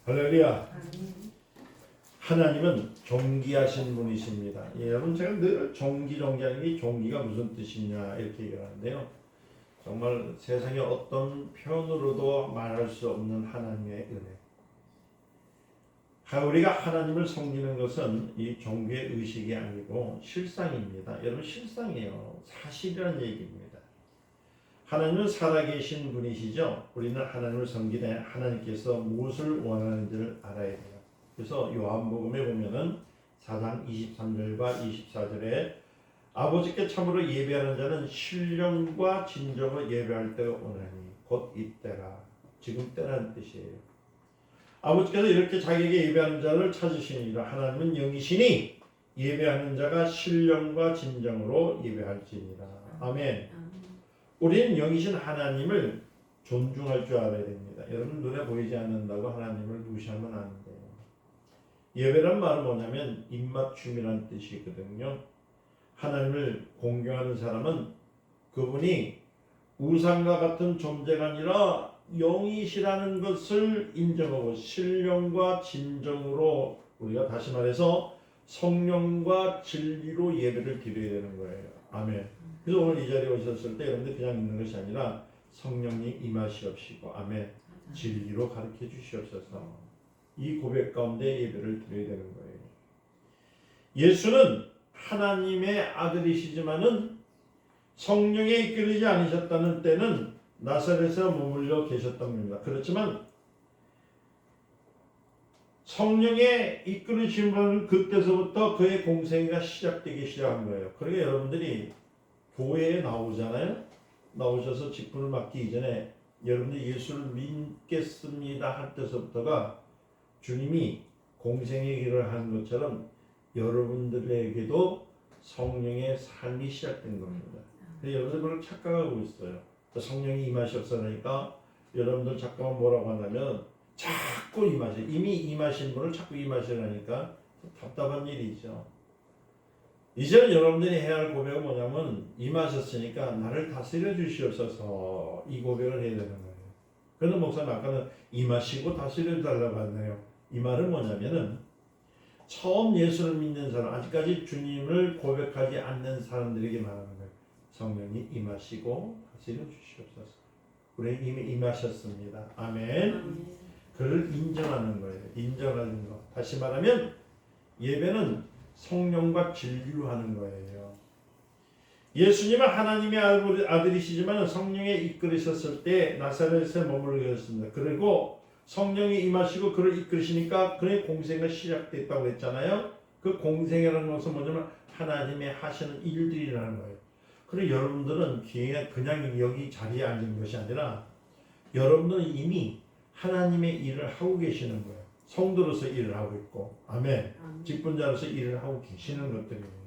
할렐루야. 하나님은 존귀하신 분이십니다. 여러분 제가 늘 존귀하는 게 존귀가 무슨 뜻이냐 이렇게 얘기를 하는데요. 정말 세상의 어떤 표현으로도 말할 수 없는 하나님의 은혜. 우리가 하나님을 섬기는 것은 이 종교의 의식이 아니고 실상입니다. 여러분 실상이에요. 사실이라는 얘기입니다. 하나님은 살아계신 분이시죠. 우리는 하나님을 섬기되 하나님께서 무엇을 원하는지를 알아야 돼요. 그래서 요한복음에 보면은 4장 23절과 24절에 아버지께 참으로 예배하는 자는 신령과 진정으로 예배할 때가 오나니 곧 이때라. 지금 때라는 뜻이에요. 아버지께서 이렇게 자기에게 예배하는 자를 찾으시니라. 하나님은 영이시니 예배하는 자가 신령과 진정으로 예배할지니라. 아멘. 우리는 영이신 하나님을 존중할 줄 알아야 됩니다. 여러분 눈에 보이지 않는다고 하나님을 무시하면 안 돼요. 예배란 말은 뭐냐면 입맞춤이라는 뜻이거든요. 하나님을 공경하는 사람은 그분이 우상과 같은 존재가 아니라 영이시라는 것을 인정하고 신령과 진정으로 우리가 다시 말해서 성령과 진리로 예배를 드려야 되는 거예요. 아멘. 그래서 오늘 이 자리에 오셨을 때 여러분들 그냥 있는 것이 아니라 성령님 임하시옵시고 아멘. 진리로 가르쳐 주시옵소서. 이 고백 가운데 예배를 드려야 되는 거예요. 예수는 하나님의 아들이시지만은 성령에 이끌리지 않으셨다는 때는 나사렛에 머물러 계셨던 겁니다. 그렇지만 성령에 이끌으신 분은 그때서부터 그의 공생애가 시작되기 시작한 거예요. 그러니까 여러분들이 교회에 나오잖아요. 나오셔서 직분을 맡기 이전에 여러분들이 예수를 믿겠습니다 할 때서부터가 주님이 공생의 길을 한 것처럼 여러분들에게도 성령의 삶이 시작된 겁니다. 여러분들 그걸 착각하고 있어요. 성령이 임하셨으니까 여러분들 잠깐만 뭐라고 하냐면 자꾸 임하셔. 이미 임하신 분을 자꾸 임하시라니까 답답한 일이죠. 이제는 여러분들이 해야 할 고백은 뭐냐면 임하셨으니까 나를 다스려 주시옵소서 이 고백을 해야 되는 거예요. 그런데 목사님 아까는 임하시고 다스려 달라고 하네요. 이 말은 뭐냐면은 처음 예수를 믿는 사람, 아직까지 주님을 고백하지 않는 사람들에게 말하는 거예요. 성령이 임하시고 다스려 주시옵소서. 우리에게 이미 임하셨습니다. 아멘. 그를 인정하는 거예요. 인정하는 거. 다시 말하면 예배는 성령과 진리로 하는 거예요. 예수님은 하나님의 아들이시지만 성령에 이끌으셨을 때 나사렛에 머물러 계셨습니다. 그리고 성령이 임하시고 그를 이끌으시니까 그의 공생애가 시작됐다고 했잖아요. 그 공생애라는 것은 뭐냐면 하나님의 하시는 일들이라는 거예요. 그리고 여러분들은 그냥 여기 자리에 앉은 것이 아니라 여러분들은 이미 하나님의 일을 하고 계시는 거예요. 성도로서 일을 하고 있고 아멘. 직분자로서 일을 하고 계시는 것들이에요.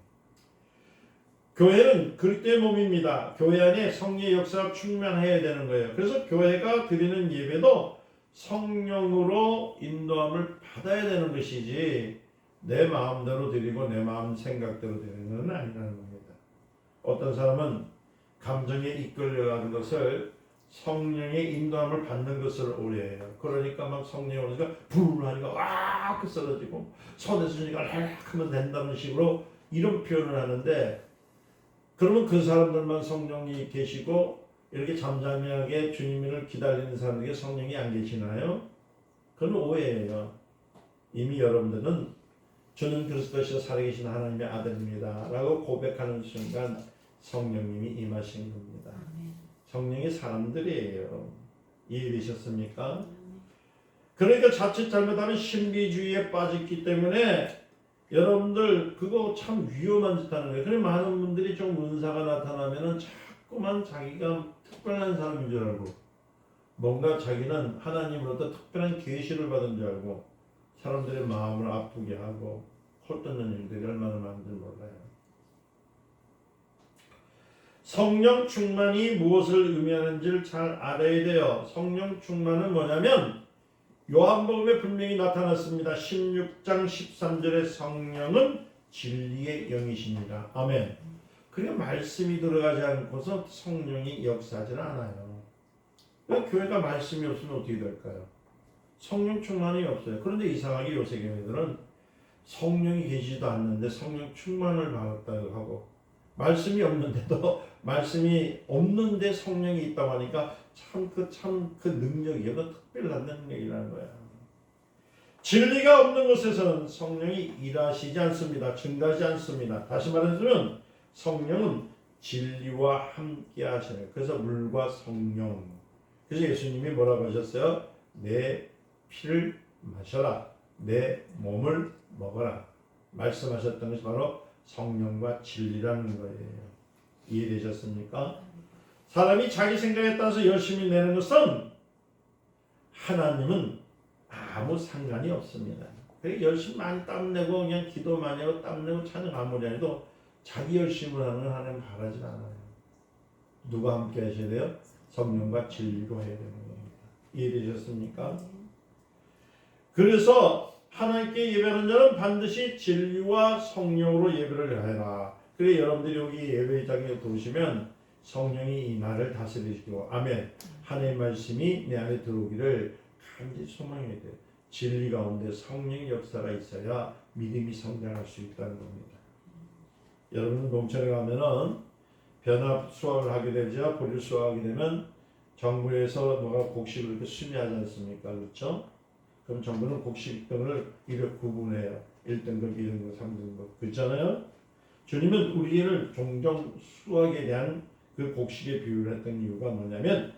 교회는 그리스도의 몸입니다. 교회 안에 성령의 역사가 충만해야 되는 거예요. 그래서 교회가 드리는 예배도 성령으로 인도함을 받아야 되는 것이지 내 마음대로 드리고 내 마음 생각대로 드리는 건 아니라는 겁니다. 어떤 사람은 감정에 이끌려가는 것을 성령의 인도함을 받는 것을 오해해요. 그러니까 막 성령이 오니까 불하니까 와 쓰러지고 손에 주니까 하면 된다는 식으로 이런 표현을 하는데 그러면 그 사람들만 성령이 계시고 이렇게 잠잠하게 주님을 기다리는 사람에게 성령이 안 계시나요? 그건 오해예요. 이미 여러분들은 주는 그리스도시요 살아계신 하나님의 아들입니다 라고 고백하는 순간 성령님이 임하신 겁니다. 성령이 사람들이에요. 이해되셨습니까? 그러니까 자칫 잘못하면 신비주의에 빠졌기 때문에 여러분들 그거 참 위험한 짓 하는 거예요. 그래 많은 분들이 좀 은사가 나타나면은 자꾸만 자기가 특별한 사람인 줄 알고 뭔가 자기는 하나님으로부터 특별한 계시를 받은 줄 알고 사람들의 마음을 아프게 하고 헛되는 일들이 얼마나 많은지 몰라요. 성령 충만이 무엇을 의미하는지를 잘 알아야 돼요. 성령 충만은 뭐냐면 요한복음에 분명히 나타났습니다. 16장 13절에 성령은 진리의 영이십니다. 아멘. 그러니까 말씀이 들어가지 않고서 성령이 역사하지는 않아요. 교회가 말씀이 없으면 어떻게 될까요? 성령 충만이 없어요. 그런데 이상하게 요새 교회들은 성령이 계시지도 않는데 성령 충만을 받았다고 하고 말씀이 없는데도 말씀이 없는데 성령이 있다고 하니까 참 그 능력이 이건 특별한 능력이라는 거야. 진리가 없는 곳에서는 성령이 일하시지 않습니다. 증가하지 않습니다. 다시 말해주면 성령은 진리와 함께 하시는. 그래서 물과 성령. 그래서 예수님이 뭐라고 하셨어요? 내 피를 마셔라. 내 몸을 먹어라. 말씀하셨던 것이 바로 성령과 진리라는 거예요. 이해되셨습니까? 사람이 자기 생각에 따라서 열심히 내는 것은 하나님은 아무 상관이 없습니다. 열심히 많이 땀내고 그냥 기도 많이 하고 땀내고 찬양 아무리 해도 자기 열심을 하는 건 하나님 바라지 않아요. 누가 함께 하셔야 돼요? 성령과 진리로 해야 되는 겁니다. 이해되셨습니까? 그래서 하나님께 예배하는 자는 반드시 진리와 성령으로 예배를 해라. 그래 여러분들이 여기 예배장에 도시면 성령이 이 나를 다스리시고 아멘. 하나님의 말씀이 내 안에 들어오기를 간절히 소망해야 돼요. 진리 가운데 성령의 역사가 있어야 믿음이 성장할 수 있다는 겁니다. 여러분 농촌에 가면은 변화 수확을 하게 되죠. 보리 수확하게 되면 정부에서 뭐가 곡식을 이렇게 수리하지 않습니까? 그렇죠? 그럼 정부는 곡식등을 이렇게 구분해요. 1등급, 2등급, 3등급. 그렇잖아요? 주님은 우리를 종종 수확에 대한 그 곡식의 비유를 했던 이유가 뭐냐면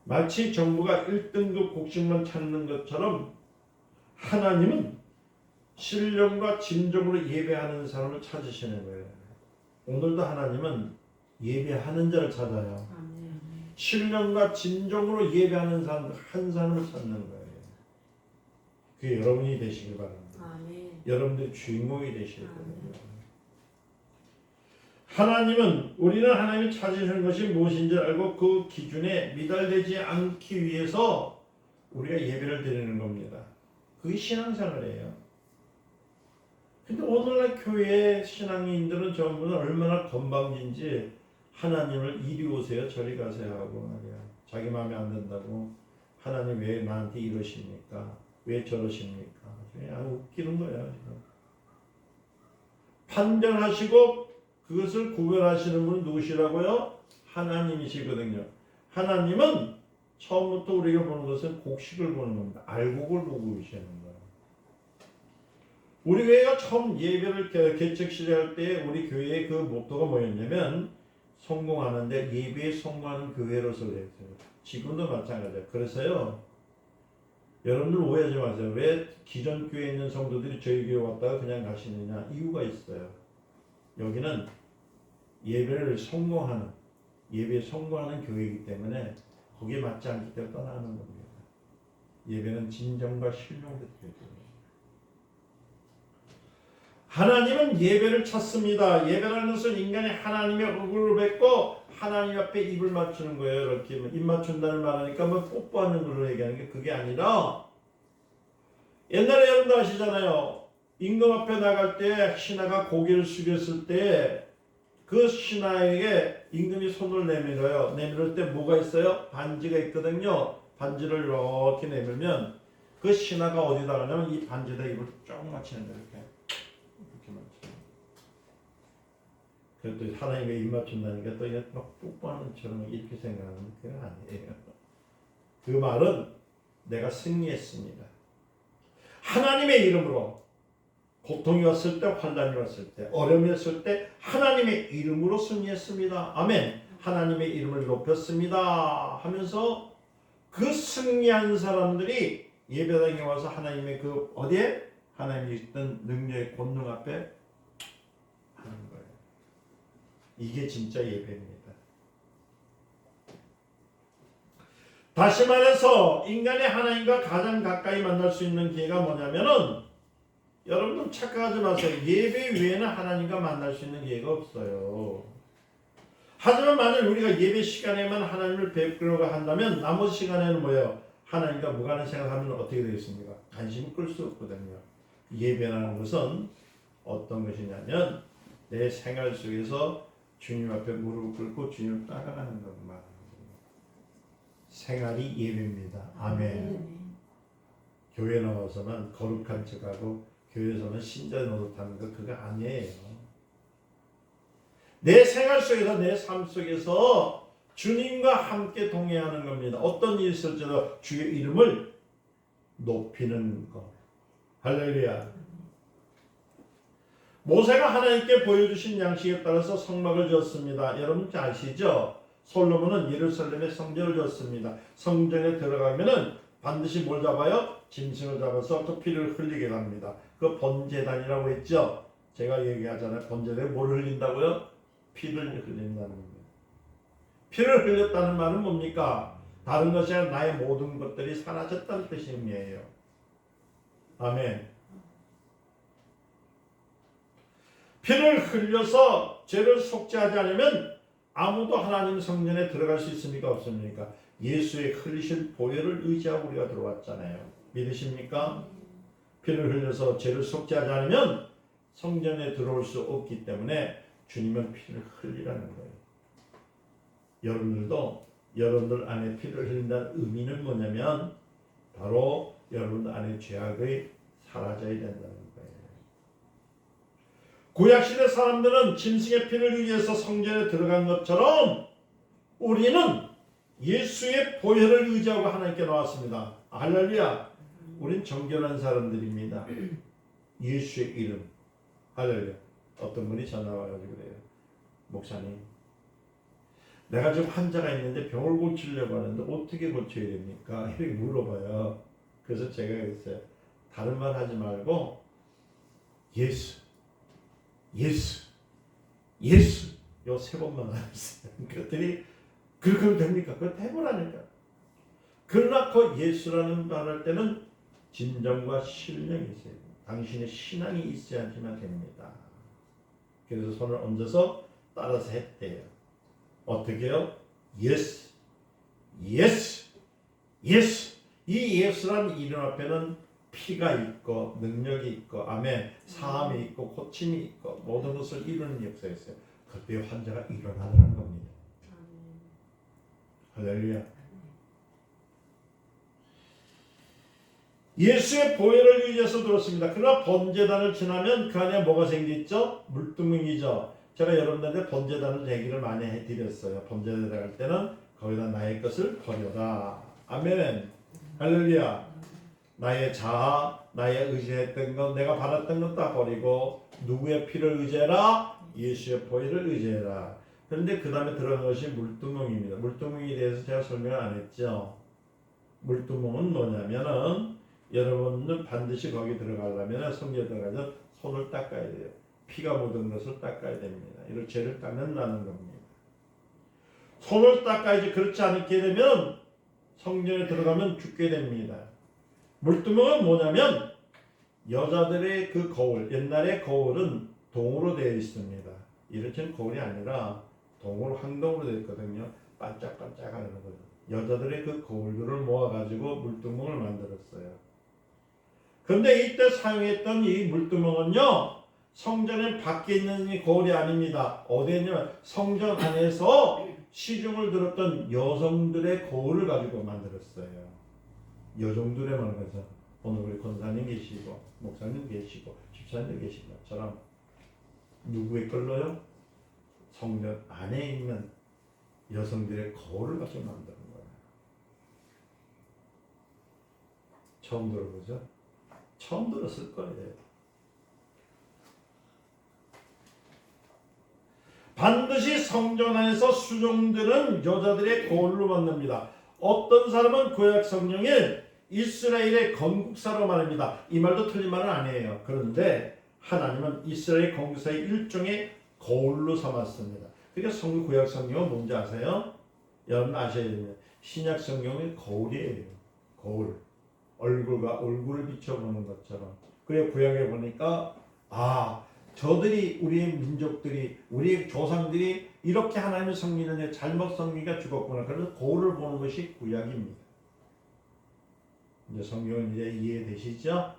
마치 정부가 1등급 곡식만 찾는 것처럼 하나님은 신령과 진정으로 예배하는 사람을 찾으시는 거예요. 오늘도 하나님은 예배하는 자를 찾아요. 신령과 진정으로 예배하는 사람 한 사람을 찾는 거예요. 그게 여러분이 되시길 바랍니다. 여러분들이 주인공이 되실 겁니다. 하나님은 우리는 하나님이 찾으시는 것이 무엇인지 알고 그 기준에 미달되지 않기 위해서 우리가 예배를 드리는 겁니다. 그게 신앙생활이에요. 근데 오늘날 교회 신앙인들은 전부 얼마나 건방진지 하나님을 이리 오세요 저리 가세요 하고 말이야. 자기 마음에 안 든다고 하나님 왜 나한테 이러십니까? 왜 저러십니까? 그냥 웃기는 거예요. 지금. 판단하시고 그것을 구별하시는 분은 누구시라고요? 하나님이시거든요. 하나님은 처음부터 우리가 보는 것은 곡식을 보는 겁니다. 알곡을 보고 계시는 거예요. 우리 교회가 처음 예배를 개척 시작할 때 우리 교회의 그 모토가 뭐였냐면 성공하는데 예배에 성공하는 교회로서 그랬어요. 지금도 마찬가지예요. 그래서요. 여러분들 오해하지 마세요. 왜 기존 교회에 있는 성도들이 저희 교회 왔다가 그냥 가시느냐. 이유가 있어요. 여기는 예배를 성공하는 예배에 성공하는 교회이기 때문에 거기에 맞지 않기 때문에 떠나는 겁니다. 예배는 진정과 신령을 드려야 됩니다. 하나님은 예배를 찾습니다. 예배라는 것은 인간이 하나님의 얼굴을 뵙고 하나님 앞에 입을 맞추는 거예요. 이렇게 입 맞춘다는 말하니까 뭐 뽀뽀하는 걸로 얘기하는 게 그게 아니라 옛날에 여러분도 아시잖아요. 임금 앞에 나갈 때 신하가 고개를 숙였을 때 그 신하에게 임금이 손을 내밀어요. 내밀을 때 뭐가 있어요? 반지가 있거든요. 반지를 이렇게 내밀면 그 신하가 어디다 가냐면 이 반지에다 입을 쫙 맞추는 거예요. 이렇게 맞추는. 그래도 하나님의 입 맞춘다니까 또 이게 막 뽀뽀하는 처럼 이렇게 생각하는 게 아니에요. 그 말은 내가 승리했습니다. 하나님의 이름으로 고통이 왔을 때, 환난이 왔을 때, 어려움이 왔을 때 하나님의 이름으로 승리했습니다. 아멘. 하나님의 이름을 높였습니다 하면서 그 승리한 사람들이 예배당에 와서 하나님의 그 어디에? 하나님이 있던 능력의 권능 앞에 하는 거예요. 이게 진짜 예배입니다. 다시 말해서 인간이 하나님과 가장 가까이 만날 수 있는 기회가 뭐냐면은 여러분들 착각하지 마세요. 예배 외에는 하나님과 만날 수 있는 기회가 없어요. 하지만 만약 우리가 예배 시간에만 하나님을 뵙으려고 한다면 나머지 시간에는 뭐예요? 하나님과 무관한 생각하면 어떻게 되겠습니까? 관심을 끌 수 없거든요. 예배라는 것은 어떤 것이냐면 내 생활 속에서 주님 앞에 무릎을 꿇고 주님을 따라가는 것만. 생활이 예배입니다. 아멘. 교회 나와서는 거룩한 척하고 교회에서는 신자 노릇하는 거 그거 아니에요. 내 생활 속에서 내 삶 속에서 주님과 함께 동행하는 겁니다. 어떤 일이 있을지라도 주의 이름을 높이는 것. 할렐루야. 모세가 하나님께 보여주신 양식에 따라서 성막을 지었습니다. 여러분 아시죠? 솔로몬은 예루살렘에 성전을 지었습니다. 성전에 들어가면은 반드시 뭘 잡아요? 짐승을 잡아서 그 피를 흘리게 합니다. 그 번제단이라고 했죠? 제가 얘기하잖아요. 번제단에 뭘 흘린다고요? 피를 흘린다는 겁니다. 피를 흘렸다는 말은 뭡니까? 다른 것이 아니라 나의 모든 것들이 사라졌다는 뜻이에요. 아멘. 피를 흘려서 죄를 속죄하지 않으면 아무도 하나님 성전에 들어갈 수 있습니까? 없습니까? 예수의 흘리신 보혈을 의지하고 우리가 들어왔잖아요. 믿으십니까? 피를 흘려서 죄를 속죄하지 않으면 성전에 들어올 수 없기 때문에 주님은 피를 흘리라는 거예요. 여러분들도 여러분들 안에 피를 흘린다는 의미는 뭐냐면 바로 여러분들 안에 죄악이 사라져야 된다는 거예요. 구약시대 사람들은 짐승의 피를 의지해서 성전에 들어간 것처럼 우리는 예수의 보혈을 의지하고 하나님께 나왔습니다. 할렐루야. 우린 정결한 사람들입니다. 예수의 이름. 할렐루야. 어떤 분이 전화 와가지고 그래요. 목사님, 내가 지금 환자가 있는데 병을 고치려고 하는데 어떻게 고쳐야 됩니까? 이렇게 물어봐요. 그래서 제가 그랬어요. 다른 말 하지 말고 예수, 예수, 예수 요 3번만 하셨어요. 그랬더니 그렇게 됩니까? 그거 해보라니까. 그러나 그 예수라는 말할 때는 진정과 신령이 있어요. 당신의 신앙이 있어야지만 됩니다. 그래서 손을 얹어서 따라서 했대요. 어떻게 해요? 예수, 예수, 예수. 이 예수라는 이름 앞에는 피가 있고 능력이 있고 아멘, 사함이 있고 고침이 있고 모든 것을 이루는 역사가 있어요. 그때 환자가 일어나는 겁니다. 할렐루야. 예수의 보혈을 의지해서 들었습니다. 그러나 번제단을 지나면 그 안에 뭐가 생겼죠? 물두멍이죠. 제가 여러분들한테 번제단을 얘기를 많이 해드렸어요. 번제단에 들어갈 때는 거기다 나의 것을 버려라. 아멘. 할렐루야. 나의 자아, 나의 의지했던 것, 내가 받았던 것 다 버리고 누구의 피를 의지해라? 예수의 보혈을 의지해라. 그런데 그 다음에 들어간 것이 물두멍입니다. 물두멍에 대해서 제가 설명을 안 했죠. 물두멍은 뭐냐면은 여러분은 반드시 거기 들어가려면 성전에 들어가서 손을 닦아야 돼요. 피가 묻은 것을 닦아야 됩니다. 이런 죄를 닦는 겁니다. 손을 닦아야지. 그렇지 않게 되면 성전에 들어가면 죽게 됩니다. 물두멍은 뭐냐면 여자들의 그 거울, 옛날에 거울은 동으로 되어 있습니다. 이렇게는 거울이 아니라 동으로 황동으로 되어 있거든요. 반짝반짝 하는 거죠. 여자들의 그 거울들을 모아가지고 물두멍을 만들었어요. 그런데 이때 사용했던 이 물두멍은요, 성전의 밖에 있는 이 거울이 아닙니다. 어디에 있냐면 성전 안에서 시중을 들었던 여성들의 거울을 가지고 만들었어요. 여성들의 말해서 오늘 우리 권사님 계시고 목사님 계시고 집사님 계신 것처럼 누구의 걸로요? 성전 안에 있는 여성들의 거울을 가지고 만드는 거예요. 처음 들어보죠? 처음 들었을 거예요. 반드시 성전 안에서 수종들은 여자들의 거울로 만듭니다. 어떤 사람은 구약 성경에 이스라엘의 건국사로 말합니다. 이 말도 틀린 말은 아니에요. 그런데 하나님은 이스라엘 건국사의 일종의 거울로 삼았습니다. 그러니까 구약 성경은 뭔지 아세요? 여러분 아셔야 됩니다. 신약 성경은 거울이에요. 거울. 얼굴과 얼굴을 비춰보는 것처럼. 그래 구약에 보니까 저들이 우리의 민족들이 우리의 조상들이 이렇게 하나님을 섬기는데 잘못 섬기가 죽었구나. 그래서 거울을 보는 것이 구약입니다. 이제 성경은 이제 이해되시죠?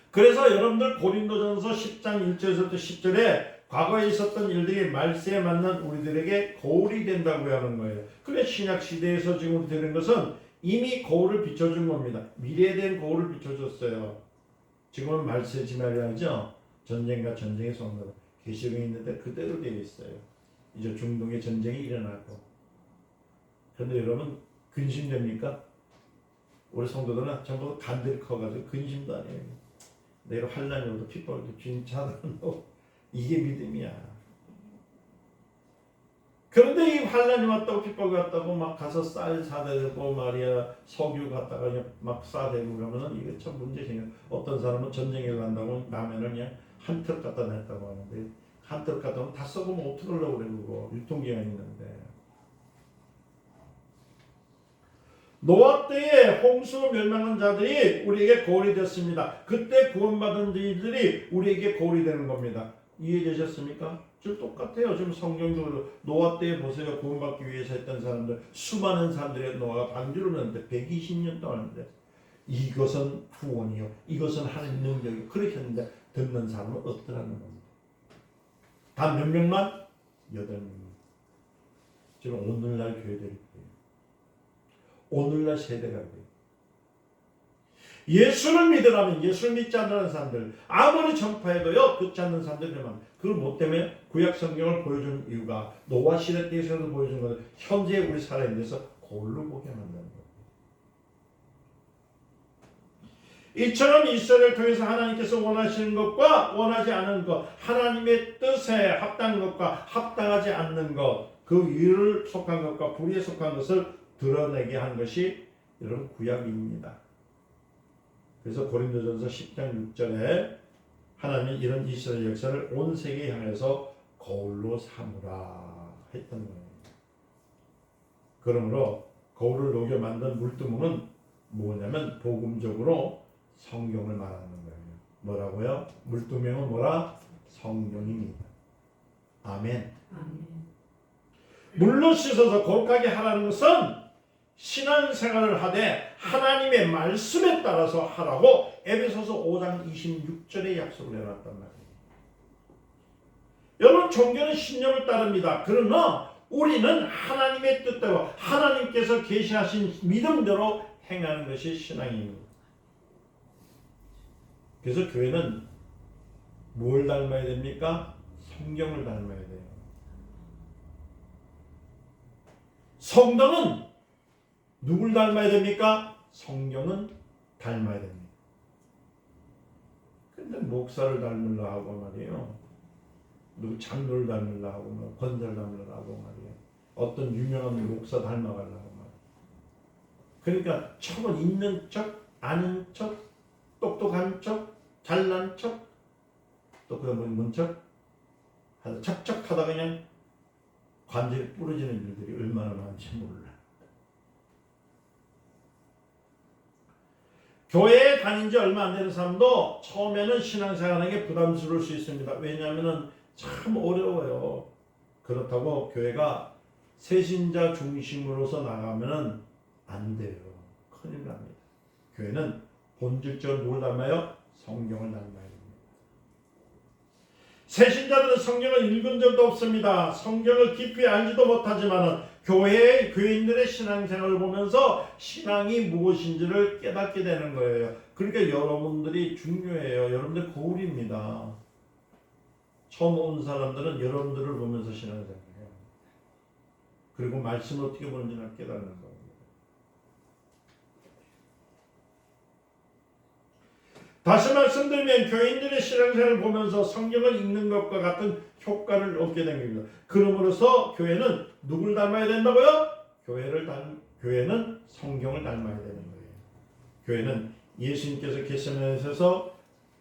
그래서 여러분들 고린도전서 10장 1절에서부터 10절에 과거에 있었던 일들이 말세에 만난 우리들에게 거울이 된다고 하는 거예요. 그래 신약 시대에서 지금 되는 것은 이미 거울을 비춰준 겁니다. 미래에 대한 거울을 비춰줬어요. 지금은 말세 지말이라죠. 전쟁과 전쟁의 성도 계시록에 있는데 그대로 되어 있어요. 이제 중동에 전쟁이 일어나고. 그런데 여러분 근심됩니까? 우리 성도들은 전부 간들이 커가지고 근심도 안 해요. 내가 환난이 오도 핍박도 주님 찾아간다고. 이게 믿음이야. 그런데 이 환난이 왔다고 핍박이 왔다고 막 가서 쌀 사대고 말이야 석유 갖다가 그냥 막 싸대고 그러면은 이게 참 문제 생겨. 어떤 사람은 전쟁에 간다고 라면을 그냥 한 트럭 갖다 냈다고 하는데 한 트럭 갖다 놓으면 다 썩으면 어떡하려고 그래 그거 유통기한이 있는데. 노아 때에 홍수로 멸망한 자들이 우리에게 거울이 됐습니다. 그때 구원받은 이들이 우리에게 거울이 되는 겁니다. 이해되셨습니까? 좀 똑같아요. 지금 성경적으로 노아 때에 보세요. 구원받기 위해서 했던 사람들 수많은 사람들의 노아가 방주를 넣는데 120년 동안 했는데 이것은 구원이요. 이것은 하나님 능력이요. 그렇게 했는데 듣는 사람은 어떠라는 겁니다. 단 몇 명만? 8명. 지금 오늘날 교회들이 오늘날 세대가 돼요. 예수를 믿으라면 예수를 믿지 않는 사람들 아무리 전파해도요 그렇지 않는 사람들만 그걸 뭐 때문에 구약 성경을 보여준 이유가 노아 시대 때에서도 보여준 것은 현재 우리 살아있는 데서 거울로 보게 만드는 거예요. 이처럼 이스라엘을 통해서 하나님께서 원하시는 것과 원하지 않은 것 하나님의 뜻에 합당한 것과 합당하지 않는 것그 위를 속한 것과 불의에 속한 것을 드러내게 한 것이 여러분 구약입니다. 그래서 고린도전서 10장 6절에 하나님은 이런 이스라엘 역사를 온 세계에 향해서 거울로 삼으라 했던 거예요. 그러므로 거울을 녹여 만든 물두멍은 뭐냐면 복음적으로 성경을 말하는 거예요. 뭐라고요? 물두멍은 뭐라? 성경입니다. 아멘. 물로 씻어서 거룩하게 하라는 것은 신앙생활을 하되 하나님의 말씀에 따라서 하라고 에베소서 5장 26절에 약속을 해놨단 말이에요. 여러분 종교는 신념을 따릅니다. 그러나 우리는 하나님의 뜻대로 하나님께서 계시하신 믿음대로 행하는 것이 신앙입니다. 그래서 교회는 뭘 닮아야 됩니까? 성경을 닮아야 돼요. 성도는 누굴 닮아야 됩니까? 성경은 닮아야 됩니다. 근데 목사를 닮으려 하고 말이에요. 누구 장로를 닮으려 하고 권사를 닮으려 하고 말이에요. 어떤 유명한 목사 닮아가려고 말이에요. 그러니까 척은 있는 척, 아는 척, 똑똑한 척, 잘난 척, 또 그다음 뭔 척? 척척하다 그냥 관절이 부러지는 일들이 얼마나 많은지 몰라. 교회에 다닌 지 얼마 안 되는 사람도 처음에는 신앙생활하는 게 부담스러울 수 있습니다. 왜냐하면 참 어려워요. 그렇다고 교회가 새신자 중심으로서 나가면 안 돼요. 큰일 납니다. 교회는 본질적으로 뭘 닮아요? 성경을 닮아야 됩니다. 새신자들은 성경을 읽은 적도 없습니다. 성경을 깊이 알지도 못하지만 교인들의 신앙생활을 보면서 신앙이 무엇인지를 깨닫게 되는 거예요. 그러니까 여러분들이 중요해요. 여러분들 거울입니다. 처음 온 사람들은 여러분들을 보면서 신앙생활해요. 그리고 말씀을 어떻게 보는지를 깨닫는 겁니다. 다시 말씀드리면 교인들의 신앙생활을 보면서 성경을 읽는 것과 같은 효과를 얻게 된 겁니다. 그러므로서 교회는 누굴 닮아야 된다고요? 교회는 성경을 닮아야 되는 거예요. 교회는 예수님께서 겟세마네에서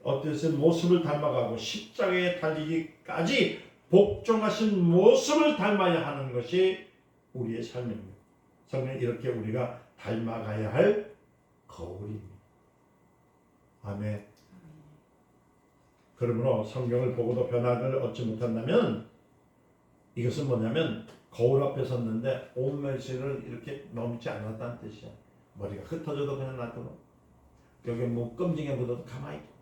어떠신 모습을 닮아가고 십자가에 달리기까지 복종하신 모습을 닮아야 하는 것이 우리의 삶입니다. 성경은 이렇게 우리가 닮아가야 할 거울입니다. 아멘. 그러므로 성경을 보고도 변화를 얻지 못한다면 이것은 뭐냐면 거울 앞에 섰는데 온면시를 이렇게 넘지 않았다는 뜻이야. 머리가 흩어져도 그냥 놔두고 여기 뭐 껌징에 묻어도 가만히 있고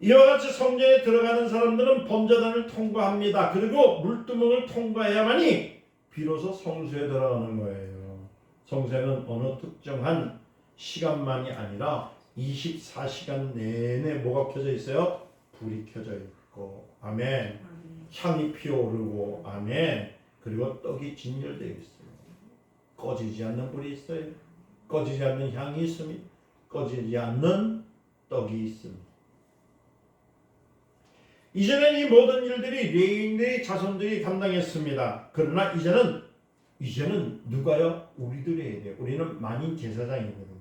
이와 같이 성전에 들어가는 사람들은 범죄단을 통과합니다. 그리고 물두멍을 통과해야만이 비로소 성소에 들어가는 거예요. 성소에는 어느 특정한 시간만이 아니라 24시간 내내 뭐가 켜져 있어요? 불이 켜져 있고, 아멘. 향이 피어오르고, 아멘. 그리고 떡이 진열되어 있어요. 꺼지지 않는 불이 있어요. 꺼지지 않는 향이 있습니다. 꺼지지 않는 떡이 있습니다. 이전엔 이 모든 일들이 레위인들의 자손들이 감당했습니다. 그러나 이제는 누가요? 우리들이 해야 돼요. 우리는 만인 제사장이거든요.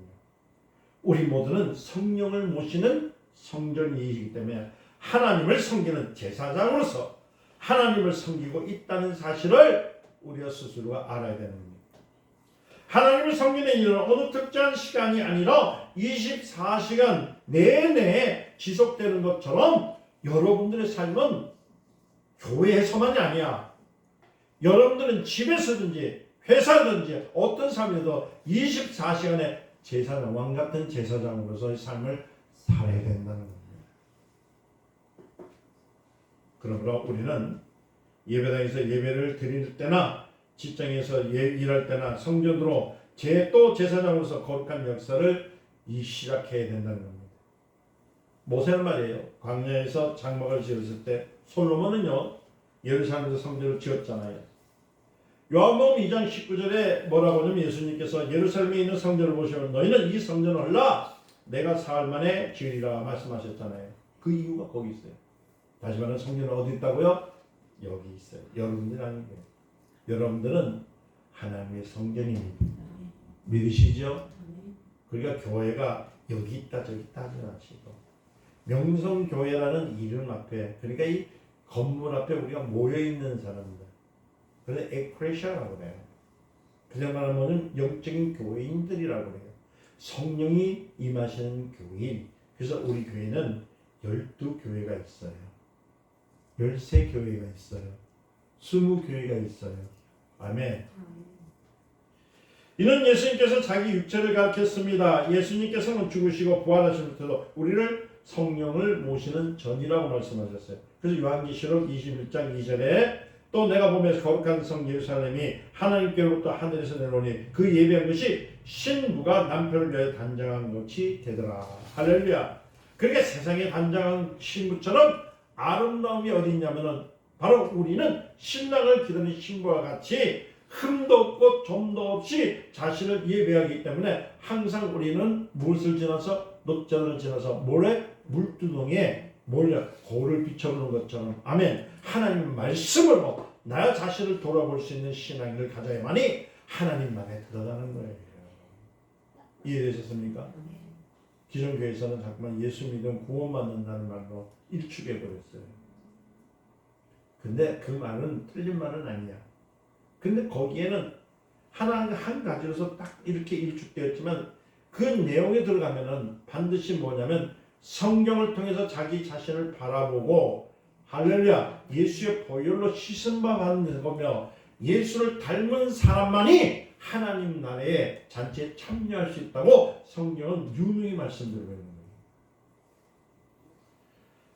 우리 모두는 성령을 모시는 성전이기 때문에 하나님을 섬기는 제사장으로서 하나님을 섬기고 있다는 사실을 우리가 스스로가 알아야 되는 겁니다. 하나님을 섬기는 일은 어느 특정한 시간이 아니라 24시간 내내 지속되는 것처럼 여러분들의 삶은 교회에서만이 아니야. 여러분들은 집에서든지 회사든지 어떤 삶에도 24시간의 제사장, 왕 같은 제사장으로서의 삶을 살아야 된다는 겁니다. 그러므로 우리는 예배당에서 예배를 드릴 때나 직장에서 일할 때나 성전으로 또 제사장으로서 거룩한 역사를 시작해야 된다는 겁니다. 모세는 말이에요. 광야에서 장막을 지었을 때 솔로몬은요 예루살렘에서 성전을 지었잖아요. 요한복음 2장 19절에 뭐라고 하냐면 예수님께서 예루살렘에 있는 성전을 보시면 너희는 이 성전을 헐라 내가 사흘 만에 지으리라 말씀하셨잖아요. 그 이유가 거기 있어요. 다시 말하면 성전은 어디 있다고요? 여기 있어요. 여러분들이 아닌 거예요. 여러분들은 하나님의 성전입니다. 믿으시죠? 그러니까 교회가 여기 있다 저기 있다 하지 마시고 명성교회라는 이름 앞에, 그러니까 이 건물 앞에 우리가 모여있는 사람들, 그래서 에크레시아라고 그래요. 그냥 말하면 영적인 교회인들이라고 그래요. 성령이 임하시는 교회인. 그래서 우리 교회는 12교회가 있어요. 13교회가 있어요. 20교회가 있어요. 아멘. 이는 예수님께서 자기 육체를 가르쳤습니다. 예수님께서는 죽으시고 부활하신 후에도 우리를 성령을 모시는 전이라고 말씀하셨어요. 그래서 요한계시록 21장 2절에 또 내가 보면서 거룩한 성 예루살렘이 하나님께로부터 하늘에서 내려오니 그 예배한 것이 신부가 남편을 위하여 단장한 것이 되더라. 할렐루야. 그러니까 세상에 단장한 신부처럼 아름다움이 어디 있냐면은 바로 우리는 신랑을 기다리는 신부와 같이 흠도 없고 점도 없이 자신을 예배하기 때문에 항상 우리는 무엇을 지나서 녹자를 지나서 모래 물두덩이에 거울을 비춰보는 것처럼 아멘. 하나님 말씀으로 나 자신을 돌아볼 수 있는 신앙을 가져야만이 하나님만에 들어가는 거예요. 이해되셨습니까? 기존 교회에서는 자꾸만 예수 믿으면 구원받는다는 말로 일축해버렸어요. 근데 그 말은 틀린 말은 아니야. 근데 거기에는 한 가지로서 딱 이렇게 일축되었지만 그 내용에 들어가면은 반드시 뭐냐면 성경을 통해서 자기 자신을 바라보고 할렐루야 예수의 보혈로 씻은 바 받는 거며 예수를 닮은 사람만이 하나님 나라의 잔치에 참여할 수 있다고 성경은 유명히 말씀드리고 있는 거예요.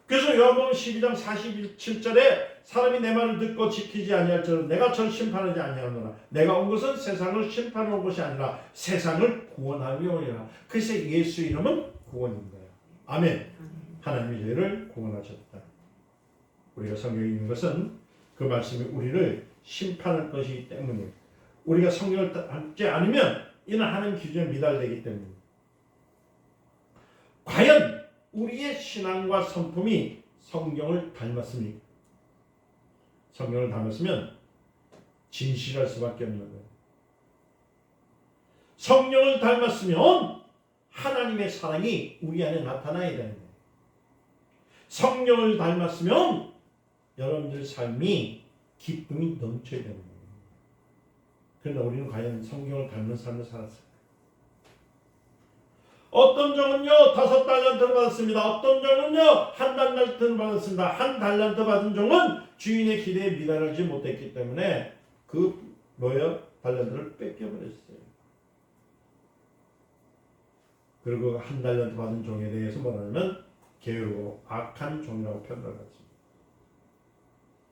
그래서 요한복음 12장 47절에 사람이 내 말을 듣고 지키지 아니할지는 내가 저를 심판하지 아니하노라. 내가 온 것은 세상을 심판하러 온 것이 아니라 세상을 구원하기 위함이라. 그래서 예수 이름은 구원인 거예요. 아멘. 하나님의 죄를 구원하셨다. 우리가 성경에 있는 것은 그 말씀이 우리를 심판할 것이기 때문에 우리가 성경을 닮지 않으면 이는 하나님 기준에 미달되기 때문입니다. 과연 우리의 신앙과 성품이 성경을 닮았습니까? 성경을 닮았으면 진실할 수밖에 없는 거예요. 성령을 닮았으면 하나님의 사랑이 우리 안에 나타나야 되는 거예요. 성령을 닮았으면 여러분들 삶이 기쁨이 넘쳐야 되는 거예요. 그러나 우리는 과연 성경을 닮는 삶을 살았을까요? 어떤 종은요 5달란트를 받았습니다. 어떤 종은요 1달란트를 받았습니다. 1달란트 받은 종은 주인의 기대에 미달하지 못했기 때문에 그 달란트를 뺏겨버렸어요. 그리고 1달란트 받은 종에 대해서 뭐냐면 게으르고 악한 종이라고 표현을 하죠.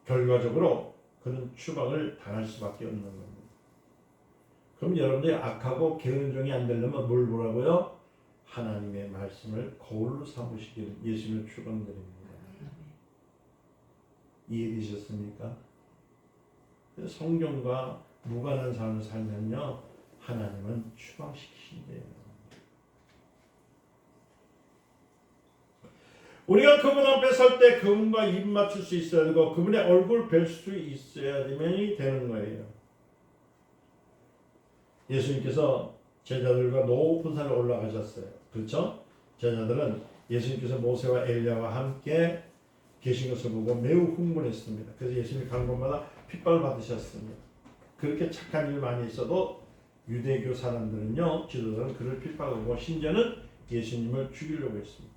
결과적으로 그는 추방을 당할 수밖에 없는 겁니다. 그럼 여러분들이 악하고 게으른 종이 안 되려면 뭘 보라고요? 하나님의 말씀을 거울로 삼으시기를 예수님을 축원드립니다. 이해되셨습니까? 성경과 무관한 삶을 살면요 하나님은 추방시키신대요. 우리가 그분 앞에 설 때 그분과 입 맞출 수 있어야 되고 그분의 얼굴 뵐 수 있어야 되는 거예요. 예수님께서 제자들과 높은 산에 올라가셨어요. 그렇죠? 제자들은 예수님께서 모세와 엘리야와 함께 계신 것을 보고 매우 흥분했습니다. 그래서 예수님이 간 곳마다 핍박을 받으셨습니다. 그렇게 착한 일 많이 있어도 유대교 사람들은요, 지도자는 그를 핍박하고 심지어는 예수님을 죽이려고 했습니다.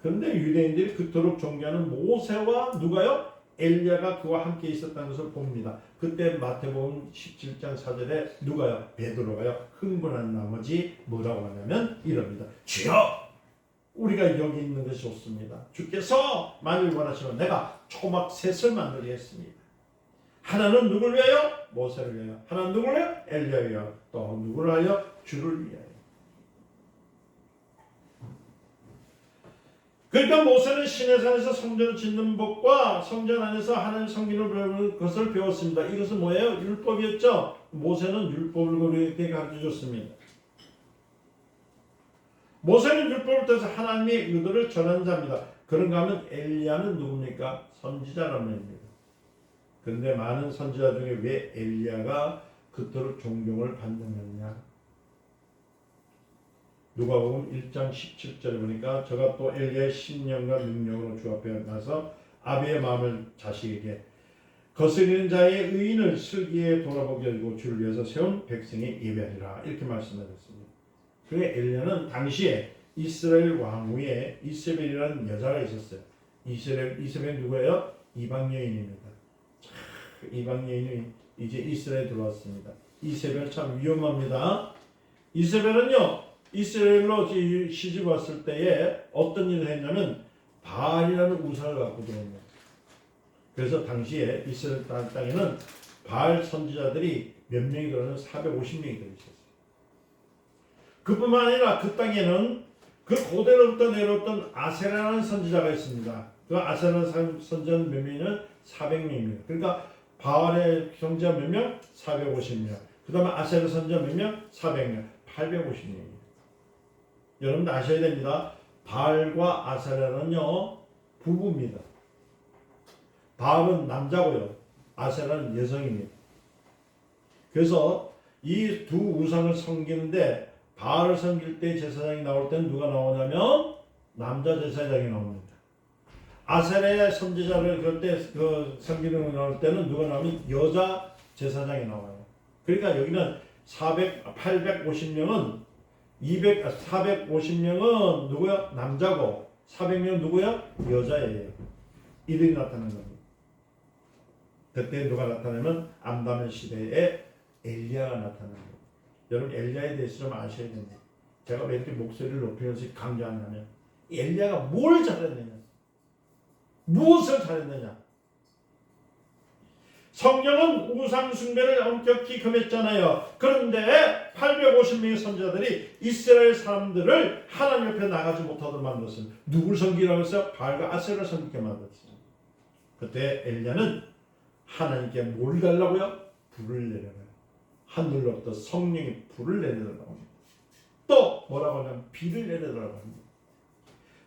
그런데 유대인들이 그토록 존경하는 모세와 누가요? 엘리야가 그와 함께 있었다는 것을 봅니다. 그때 마태복음 17장 4절에 누가요? 베드로가요? 흥분한 나머지 뭐라고 하냐면 이럽니다. 주여! 우리가 여기 있는 것이 좋습니다. 주께서 만일 원하시면 내가 초막 셋을 만들겠습니다. 하나는 누굴 위하여? 모세를 위하여. 하나는 누굴 위하여? 엘리야를 위하여. 또 누구를 위하여? 주를 위하여. 그러니까 모세는 시내산에서 성전을 짓는 법과 성전 안에서 하나님 섬기는 배우는 것을 배웠습니다. 이것은 뭐예요? 율법이었죠. 모세는 율법을 우리에게 가르쳐줬습니다. 모세는 율법을 통해서 하나님의 의도를 전한 자입니다. 그런가 하면 엘리야는 누굽니까? 선지자라는 의미입니다. 그런데 많은 선지자 중에 왜 엘리야가 그토록 존경을 받느냐? 누가복음 1장 17절에 보니까 저가 또 엘리야의 신령과 능력으로 주 앞에 나서 아비의 마음을 자식에게 거스리는 자의 의인을 슬기에 돌아보게 하고 주를 위해서 세운 백성의 예배하리라 이렇게 말씀하셨습니다. 그 엘리야는 당시에 이스라엘 왕후에 이세벨이라는 여자가 있었어요. 이세벨 누구예요? 이방 여인입니다. 이방 여인이 이제 이스라엘에 들어왔습니다. 이세벨 참 위험합니다. 이세벨은요 이스라엘로 시집 왔을 때에 어떤 일을 했냐면 바알이라는 우상을 갖고 들어옵니다. 그래서 당시에 이스라엘 땅에는 바알 선지자들이 몇 명이 들어오면 450명이 들어있었어요. 그뿐만 아니라 그 땅에는 그 고대로부터 내려왔던 아세라라는 선지자가 있습니다. 그 아세라라는 선지자는 몇 명이냐면 400명입니다. 그러니까 바알의 선지자 몇 명? 450명. 그 다음에 아세라 선지자 몇 명? 400명. 850명입니다. 여러분들 아셔야 됩니다. 바알과 아세라는요 부부입니다. 바알은 남자고요. 아세라는 여성입니다. 그래서 이 두 우상을 섬기는데 바알을 섬길 때 제사장이 나올 때는 누가 나오냐면 남자 제사장이 나옵니다. 아세라의 선지자를 그럴 때 그 섬기는 거 나올 때는 누가 나오면 여자 제사장이 나와요. 그러니까 여기는 850명은 450명은 누구야? 남자고 400명은 누구야? 여자예요. 이들이 나타난 겁니다. 그때 누가 나타나면 암담의 시대에 엘리야가 나타난 겁니다. 여러분 엘리야에 대해서 좀 아셔야 됩니다. 제가 왜 이렇게 목소리를 높이면서 강조하냐면 엘리야가 뭘 잘했느냐, 무엇을 잘했느냐. 성경은 우상 숭배를 엄격히 금했잖아요. 그런데 850명의 선지자들이 이스라엘 사람들을 하나님 옆에 나가지 못하도록 만들었습니다. 누굴 섬기라고 해서 바알과 아세라를 섬기게 만들었어요. 그때 엘리야는 하나님께 뭘 달라고요? 불을 내려요. 하늘로부터 성령이 불을 내려달라고 합니다. 또 뭐라고 하냐면 비를 내려달라고 합니다.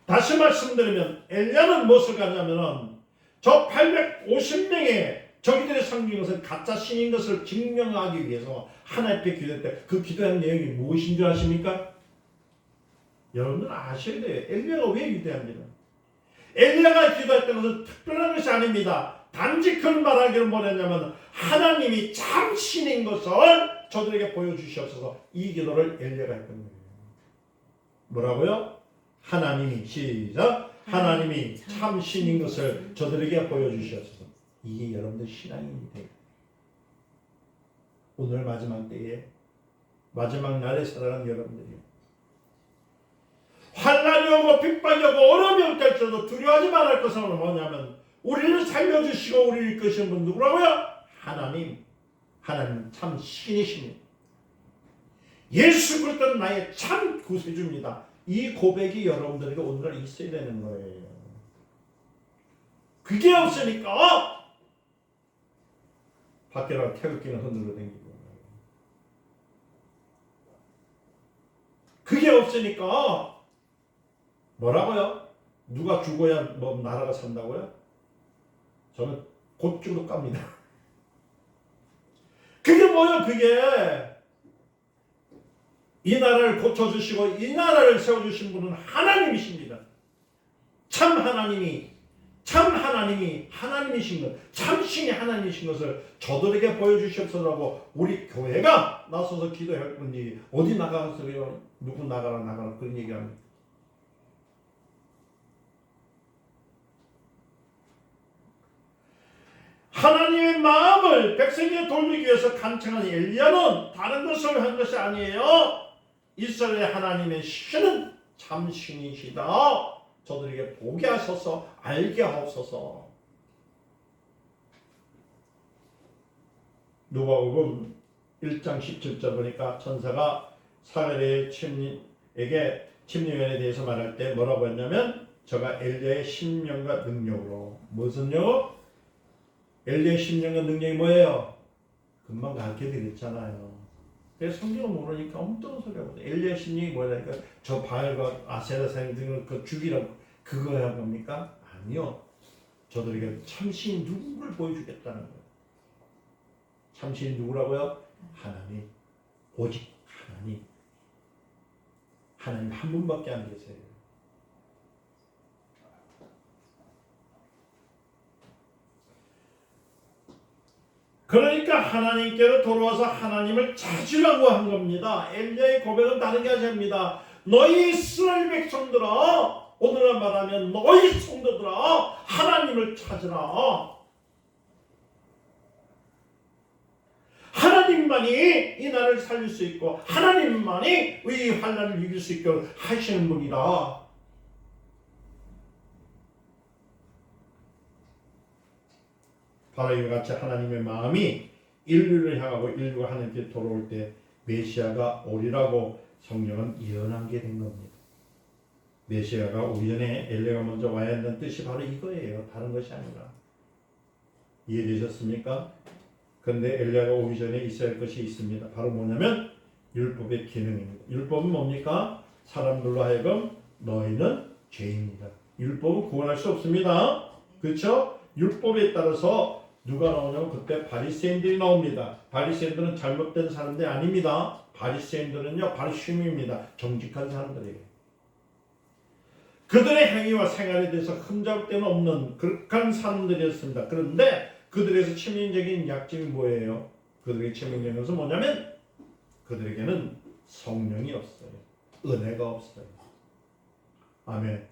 다시 말씀드리면 엘리야는 무엇을 가냐면은 저 850명의 저기들의 섬긴 것은 가짜 신인 것을 증명하기 위해서 하나님 앞에 기도할 때 그 기도한 내용이 무엇인 줄 아십니까? 여러분들 아셔야 돼요. 엘리야가 왜 기도합니까? 엘리야가 기도했던 것은 특별한 것이 아닙니다. 단지 그런 말하기를 뭐랬냐면 하나님이 참 신인 것을 저들에게 보여주시옵소서. 이 기도를 엘리야가 했던 거예요. 뭐라고요? 하나님이 시작. 하나님이 참 신인 것을 저들에게 보여주시옵소서. 이게 여러분들 신앙입니다. 오늘 마지막 때에 마지막 날에 살아가는 여러분들이요. 환난이 오고 핍박이 오고 어려움이 올 때일지라도 두려워하지 말할 것은 뭐냐면 우리를 살려주시고 우리를 이끄시는 분 누구라고요? 하나님. 하나님 참 신이십니다. 예수 그리스도는 나의 참 구세주입니다. 이 고백이 여러분들에게 오늘날 있어야 되는 거예요. 그게 없으니까 밖에 나가 태극기는 흔들어 다니고, 그게 없으니까 뭐라고요? 누가 죽어야 뭐 나라가 산다고요? 저는 곧 죽을 갑니다. 그게 뭐예요? 그게 이 나라를 고쳐주시고 이 나라를 세워주신 분은 하나님이십니다. 참 하나님이 하나님이신 것, 참신이 하나님이신 것을 저들에게 보여주셨으라고 우리 교회가 나서서 기도할 뿐이지 어디 나가서요? 누구 나가라 그런 얘기합니다. 하나님의 마음을 백성에게 돌리기 위해서 간청한 엘리야는 다른 것을 한 것이 아니에요. 이스라엘 하나님의 신은 참신이시다. 저들에게 보게 하소서, 알게 하옵소서. 누가복음 1장 17절 보니까 천사가 사가랴의 침례에게 침례원에 대해서 말할 때 뭐라고 했냐면 저가 엘리야의 신령과 능력으로, 무슨요? 엘리야의 신령과 능력이 뭐예요? 금방 가르쳐 드렸잖아요. 그래서 성경을 모르니까 엉뚱한 소리 하거든. 엘리야 신령이 뭐라니까 저 바알과 아세라 사람 등을 그 죽이라고 그거야 겁니까? 아니요. 저들에게 참신 누구를 보여주겠다는 거예요. 참신 누구라고요? 하나님. 오직 하나님. 하나님 한 분밖에 안 계세요. 그러니까 하나님께로 돌아와서 하나님을 찾으라고 한 겁니다. 엘리야의 고백은 다른 게 아닙니다. 너희 이스라엘 백성들아, 오늘날 말하면 너희 성도들아, 하나님을 찾으라. 하나님만이 이 나라를 살릴 수 있고 하나님만이 이 환난을 이길 수 있도록 하시는 분이다. 바로 이와 같이 하나님의 마음이 인류를 향하고 인류가 하나님께 돌아올 때 메시아가 오리라고 성령은 예언하게 된 겁니다. 메시아가 오기 전에 엘리야가 먼저 와야 한다는 뜻이 바로 이거예요. 다른 것이 아니라. 이해되셨습니까? 그런데 엘리야가 오기 전에 있어야 할 것이 있습니다. 바로 뭐냐면 율법의 기능입니다. 율법은 뭡니까? 사람들로 하여금 너희는 죄인이다. 율법은 구원할 수 없습니다. 그렇죠? 율법에 따라서 누가 나오냐면 그때 바리새인들이 나옵니다. 바리새인들은 잘못된 사람들이 아닙니다. 바리새인들은요 바리심입니다. 정직한 사람들이에요. 그들의 행위와 생활에 대해서 흠잡을 없는 그런 사람들이었습니다. 그런데 그들에서 치명적인 약점이 뭐예요? 그들의 치명적인 것은 뭐냐면 그들에게는 성령이 없어요. 은혜가 없어요. 아멘.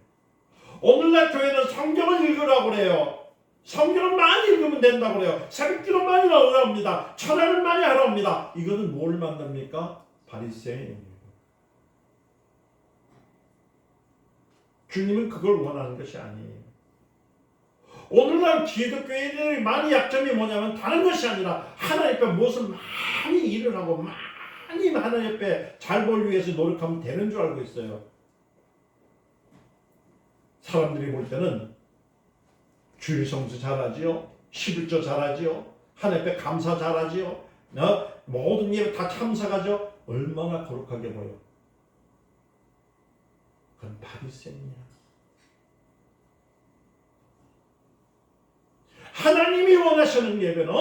오늘날 교회는 성경을 읽으라고 그래요. 성경을 많이 읽으면 된다고 그래요. 새벽기도 많이 나오라 합니다. 철야를 많이 하라 합니다. 이거는 뭘 만납니까? 바리새인입니다. 주님은 그걸 원하는 것이 아니에요. 오늘날 기독교인들이 많이 약점이 뭐냐면 다른 것이 아니라 하나님 앞에 무엇을 많이 일을 하고 많이 하나님 앞에 잘 보이기 위해서 노력하면 되는 줄 알고 있어요. 사람들이 볼 때는 주일 성수 잘하지요. 11조 잘하지요. 하나님 앞에 감사 잘하지요. 모든 예배 다 참석하죠. 얼마나 거룩하게 보여. 그건 바리새인이야. 하나님이 원하시는 예배는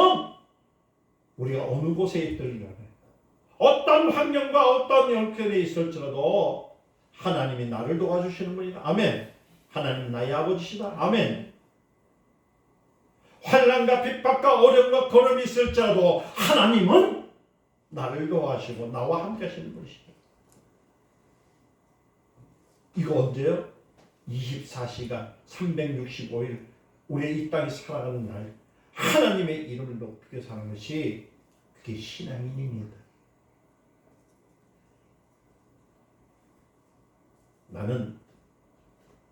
우리가 어느 곳에 있든 간에 어떤 환경과 어떤 형편에 있을지라도 하나님이 나를 도와주시는 분이다. 아멘. 하나님 나의 아버지시다. 아멘. 환난과 핍박과 어려움과 걸음이 있을지라도 하나님은 나를 도와주시고 나와 함께 하시는 분이시다. 이거 언제요? 24시간 365일 우리의 이 땅에 살아가는 날 하나님의 이름을 높이게 사는 것이 그게 신앙인입니다. 나는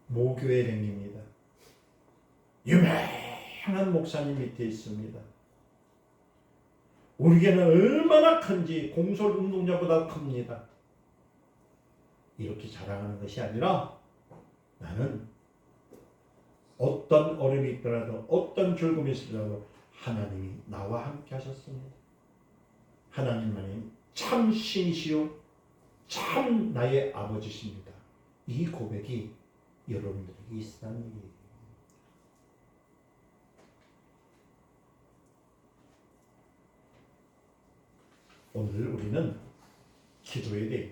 모교에 다닙니다. 유명한 목사님 밑에 있습니다. 우리 교회는 얼마나 큰지 공설 운동자보다 큽니다. 이렇게 자랑하는 것이 아니라 나는 어떤 어려움이 있더라도 어떤 즐거움이 있더라도 하나님이 나와 함께 하셨습니다. 하나님만이 참 신이시요 참 나의 아버지십니다. 이 고백이 여러분들에게 있다는 얘기예요. 오늘 우리는 기도에 대해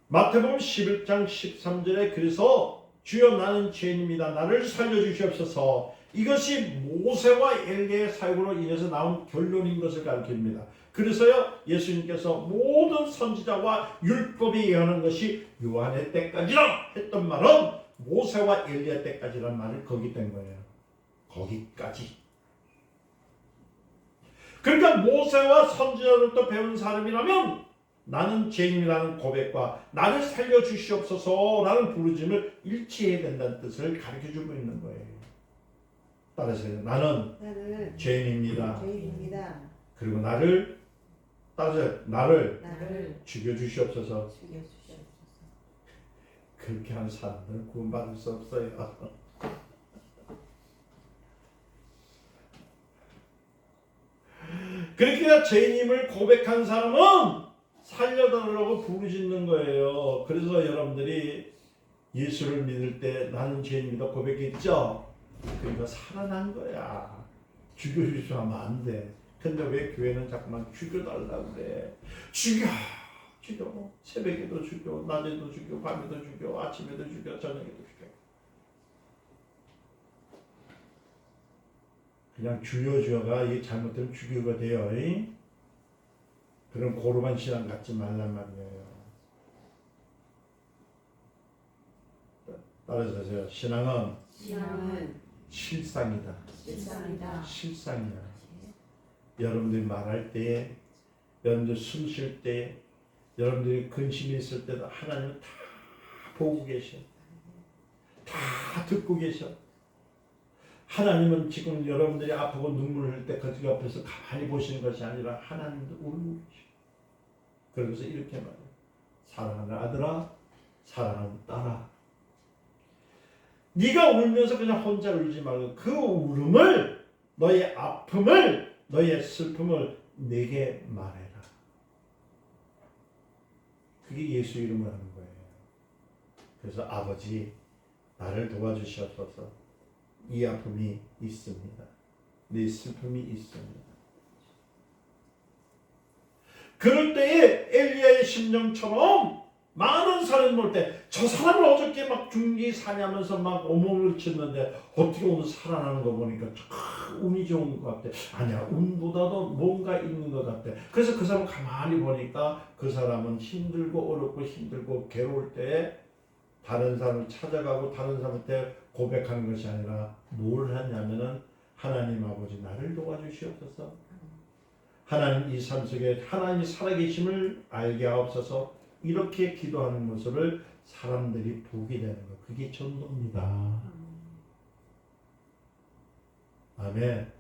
마태복음 11장 13절에 그래서 주여 나는 죄인입니다. 나를 살려주시옵소서. 이것이 모세와 엘리야의 사역으로 인해서 나온 결론인 것을 가르칩니다. 그래서요 예수님께서 모든 선지자와 율법이 예언한 것이 요한의 때까지라 했던 말은 모세와 엘리야 때까지라는 말을 거기 된 거예요. 거기까지. 그러니까 모세와 선지자들도 배운 사람이라면 나는 죄인이라는 고백과 나를 살려주시옵소서라는 부르짖음을 일치해야 된다는 뜻을 가르쳐주고 있는 거예요. 따라서요. 나는 죄인입니다. 그리고 나를 죽여주시옵소서. 그렇게 하는 사람들은 구원받을 수 없어요. 그렇게 죄인임을 고백한 사람은 살려달라고 부르짖는 거예요. 그래서 여러분들이 예수를 믿을 때 나는 죄인입니다 고백했죠? 그러니까 살아난 거야. 죽여주시면 하면 안 돼. 근데 왜 교회는 자꾸만 죽여달라고 그래. 죽여. 새벽에도 죽여, 낮에도 죽여, 밤에도 죽여, 아침에도 죽여, 저녁에도 죽여. 그냥 주여가 이게 잘못되면 죽여가 돼요. 그런 고루한 신앙 갖지 말란 말이에요. 따라서 신앙은 실상이다. 실상이야. 여러분들이 말할 때, 여러분들 숨 쉴 때, 여러분들이 근심이 있을 때도 하나님은 다 보고 계셔. 다 듣고 계셔. 하나님은 지금 여러분들이 아프고 눈물 흘릴 때 그 옆에서 가만히 보시는 것이 아니라 하나님도 울고 계셔. 그러면서 이렇게 말해요. 사랑하는 아들아, 사랑하는 딸아. 네가 울면서 그냥 혼자 울지 말고 그 울음을, 너의 아픔을, 너의 슬픔을 내게 말해라. 그게 예수 이름으로 하는 거예요. 그래서 아버지, 나를 도와주시옵소서. 이 아픔이 있습니다. 내 슬픔이 있습니다. 그럴 때에 엘리야의 심정처럼 많은 사람이 볼 때 저 사람은 어저께 막 중기 사냐면서 막 오목을 치는데 어떻게 오늘 살아나는 거 보니까 운이 좋은 것 같아. 아니야, 운보다도 뭔가 있는 것 같아. 그래서 그 사람 가만히 보니까 그 사람은 힘들고 어렵고 힘들고 괴로울 때 다른 사람을 찾아가고 다른 사람한테 고백하는 것이 아니라 뭘 하냐면은 하나님 아버지 나를 도와주시옵소서. 하나님 이 삶 속에 하나님이 살아계심을 알게 하옵소서. 이렇게 기도하는 모습을 사람들이 보게 되는 것. 그게 전도입니다. 아멘.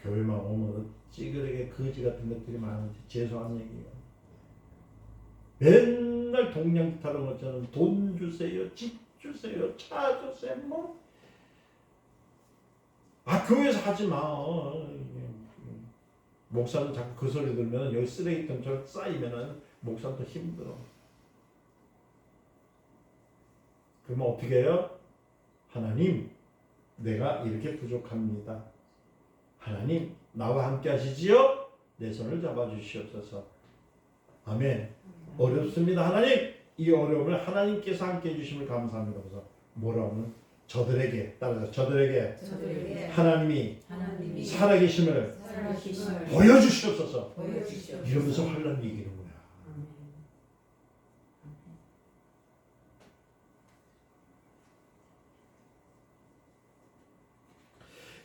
교회만 오면 찌그레게 거지 같은 것들이 많은지 죄송한 얘기예요. 맨날 동냥타는 것처럼 돈 주세요, 집 주세요, 차 주세요, 뭐. 교회에서 하지 마. 목사는 자꾸 그 소리 들으면 여기 쓰레기통처럼 쌓이면은 목사도 힘들어. 그러면 어떻게 해요? 하나님, 내가 이렇게 부족합니다. 하나님, 나와 함께 하시지요? 내 손을 잡아주시옵소서. 아멘. 어렵습니다. 하나님, 이 어려움을 하나님께서 함께 해주심을 감사합니다. 그래서 뭐라고 하면 저들에게, 따라서 저들에게 하나님이 살아계심을 보여주시옵소서. 이러면서 하려는 얘기는 거야.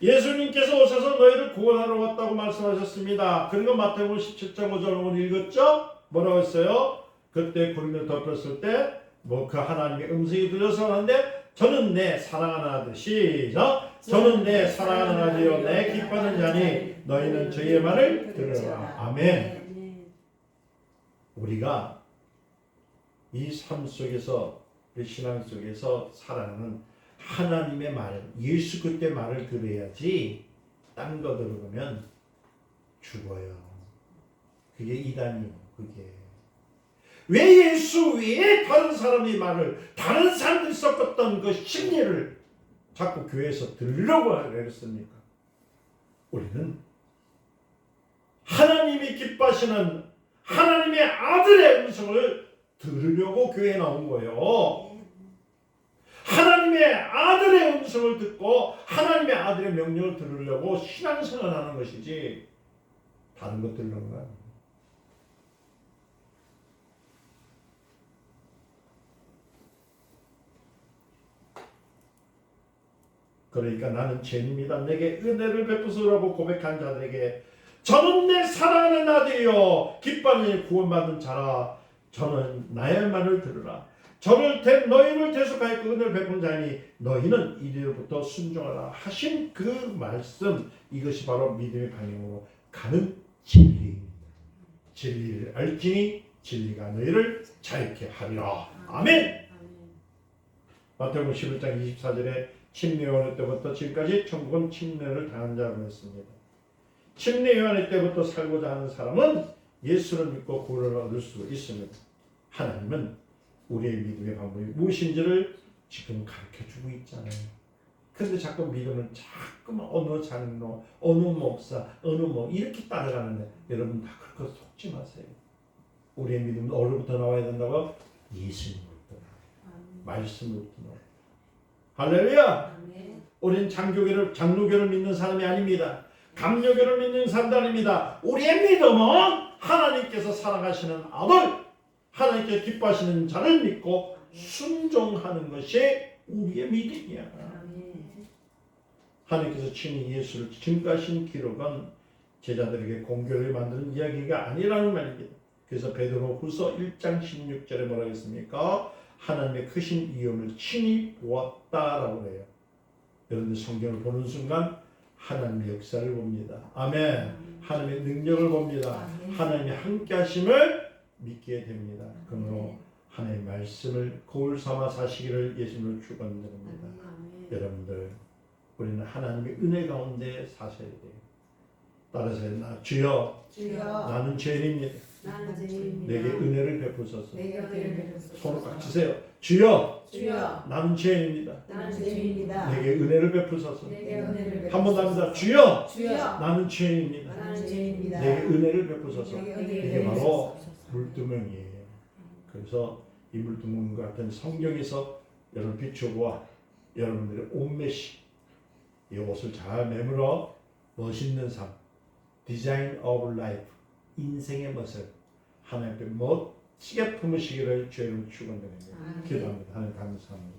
예수님께서 오셔서 너희를 구원하러 왔다고 말씀하셨습니다. 그리고 마태복음 17장 5절 오늘 읽었죠? 뭐라고 했어요? 그때 구름이 덮였을 때 뭐 그 하나님의 음성이 들려서 하는데 저는 내 사랑하는 아들 시작 저는 내 사랑하는 아들이요 내 기뻐하는 자니 너희는 저의 말을 들으라. 아멘. 우리가 이 삶 속에서 이 신앙 속에서 살아가는 하나님의 말 예수 그때 말을 들어야지 딴 거 들어보면 죽어요. 그게 이단이에요. 그게 왜 예수 외에 다른 사람의 말을 다른 사람들이 섞었던 그 심리를 자꾸 교회에서 들으려고 그랬습니까? 우리는 하나님이 기뻐하시는 하나님의 아들의 음성을 들으려고 교회에 나온 거예요. 하나님의 아들의 음성을 듣고 하나님의 아들의 명령을 들으려고 신앙생활을 하는 것이지 다른 것 들으려는 거 아니에요. 그러니까 나는 죄인입니다. 내게 은혜를 베푸소라고 고백한 자들에게 저는 내 사랑하는 아들이요 기뻐하는 구원받은 자라 저는 나의 말을 들으라. 너희를 대속하여 그 은혜를 베푼 자니 너희는 이리로부터 순종하라 하신 그 말씀 이것이 바로 믿음의 방향으로 가는 진리입니다. 진리를 알지니 진리가 너희를 자유케 하리라. 아멘. 마태복음 11장 24절에 침례 요한의 때부터 지금까지 천국은 침례를 당한 자라고 했습니다. 침례 요한의 때부터 살고자 하는 사람은 예수를 믿고 구원을 얻을 수 있습니다. 하나님은 우리의 믿음의 방법이 무엇인지를 지금 가르쳐주고 있잖아요. 그런데 자꾸 믿음을 자꾸만 어느 장로, 어느 목사, 어느 이렇게 따라가는데 여러분 다 그렇게 속지 마세요. 우리의 믿음은 어디부터 나와야 된다고? 예수님으로부터 나와요. 말씀으로부터 나와요. 할렐루야! 우리는 장로교를 믿는 사람이 아닙니다. 감료교를 믿는 사람도 아닙니다. 우리의 믿음은 하나님께서 사랑하시는 아들, 하나님께 기뻐하시는 자를 믿고 순종하는 것이 우리의 믿음이야. 하나님께서 친히 예수를 증거하신 기록은 제자들에게 공교를 만드는 이야기가 아니라는 말입니다. 그래서 베드로후서 1장 16절에 뭐라고 했습니까? 하나님의 크신 위엄을 친히 보았다라고 해요. 여러분들 성경을 보는 순간 하나님의 역사를 봅니다. 아멘. 하나님의 능력을 봅니다. 하나님의 함께 하심을 믿게 됩니다. 그러므로 하나님의 말씀을 거울 삼아 사시기를 예수님을 축원드립니다. 여러분들 우리는 하나님의 은혜 가운데 사셔야 돼요. 따라서 주여 나는 죄인입니다. 내게 은혜를 베푸소서. 손을 꽉 쥐세요. 주여 나는 죄인입니다. 내게 은혜를 베푸소서. 한 번 더 합니다. 주여 나는 죄인입니다. 내게 은혜를 베푸소서. 이게 바로 물두멍이에요. 그래서 이 물두멍 같은 성경에서 여러분 비추고 여러분들의 옷매시 이 옷을 잘 매물어 멋있는 삶 디자인 오브 라이프 인생의 멋을 하나님 앞에 멋지게 품으시기를 주님을 축원드립니다. 기도합니다. 하나님 감사합니다.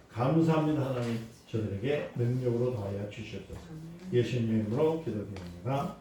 감사합니다. 하나님 저들에게 능력으로 더하여 주시옵소서. 예수님의 이름으로 기도드립니다.